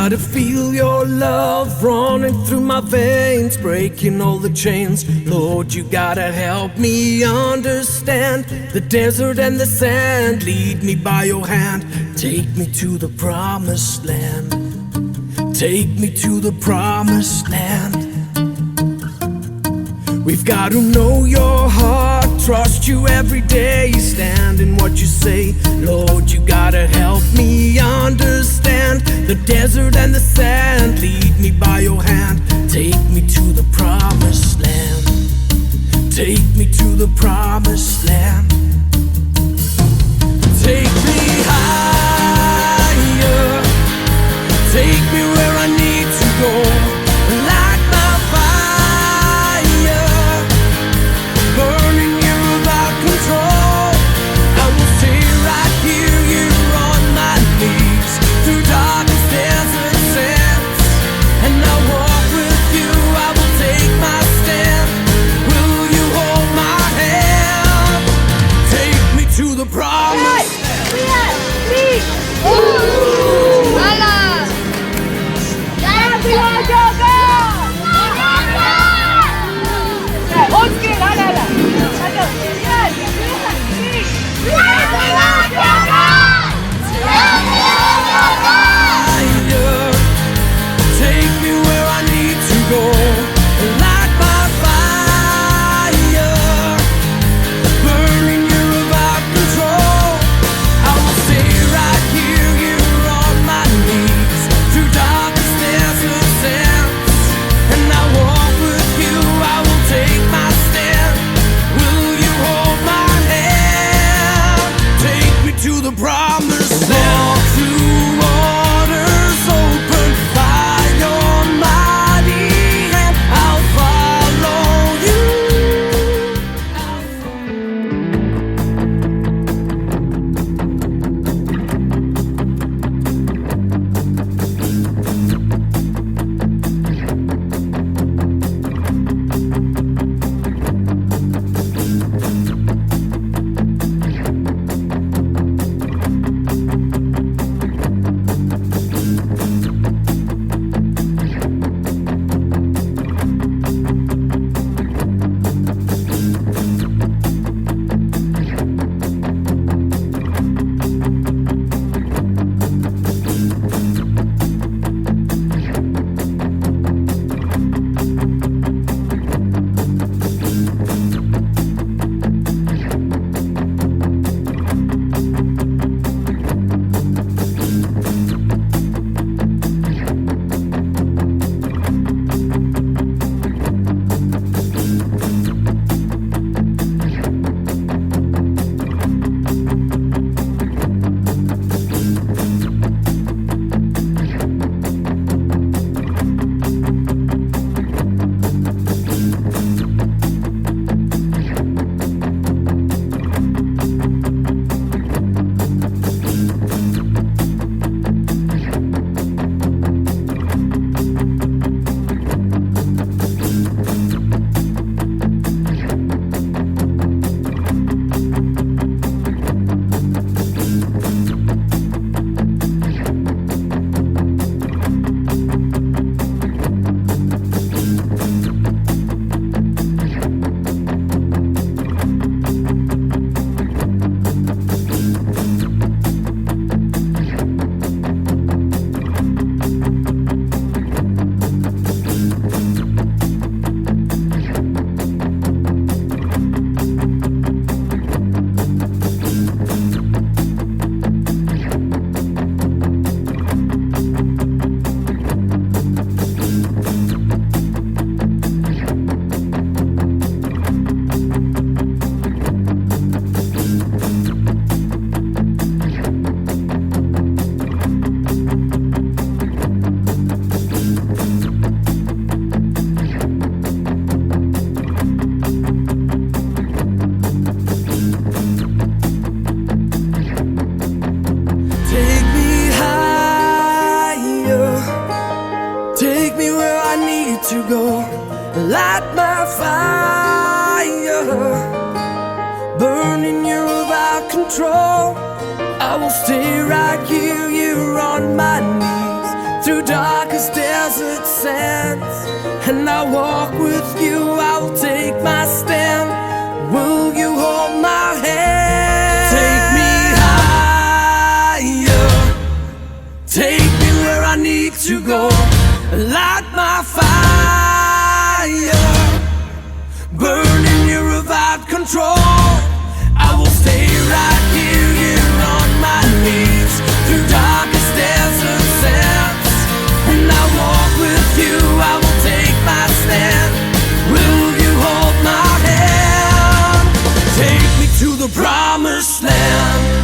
gotta feel your love running through my veins, breaking all the chains. Lord, you gotta help me understand the desert and the sand. Lead me by your hand, take me to the promised land. Take me to the promised land. We've got to know your heart, trust you every day, stand in what you say. Lord, you gotta help me understand the desert and the sand. Lead me by your hand, take me to the promised land. Take me to the promised land. Take me higher, take me where I need to go. Light my fire, burning you without control. I will stay right here, here on my knees, through darkest desert sands. And I'll walk with you, I will take my stand. Will you hold my hand? Take me to the promise. Take me where I need to go. Light my fire, burning you without control. I will stay right here, here on my knees, through darkest desert sands. And I walk with you, I will take my stand. Will you hold my hand? Take me to the promised land. Walk through waters open by your mighty hand. I'll follow you. to go. Light my fire, burning you without control. I will stay right here, on my knees, through darkest desert sands. And I walk with you, I will take my stand. Will you hold my hand? Take me higher, take me where I need to go. Light my fire, burning your revived control. I will stay right here on my knees through darkest desert sands. And I walk with you, I will take my stand. Will you hold my hand? Take me to the promised land.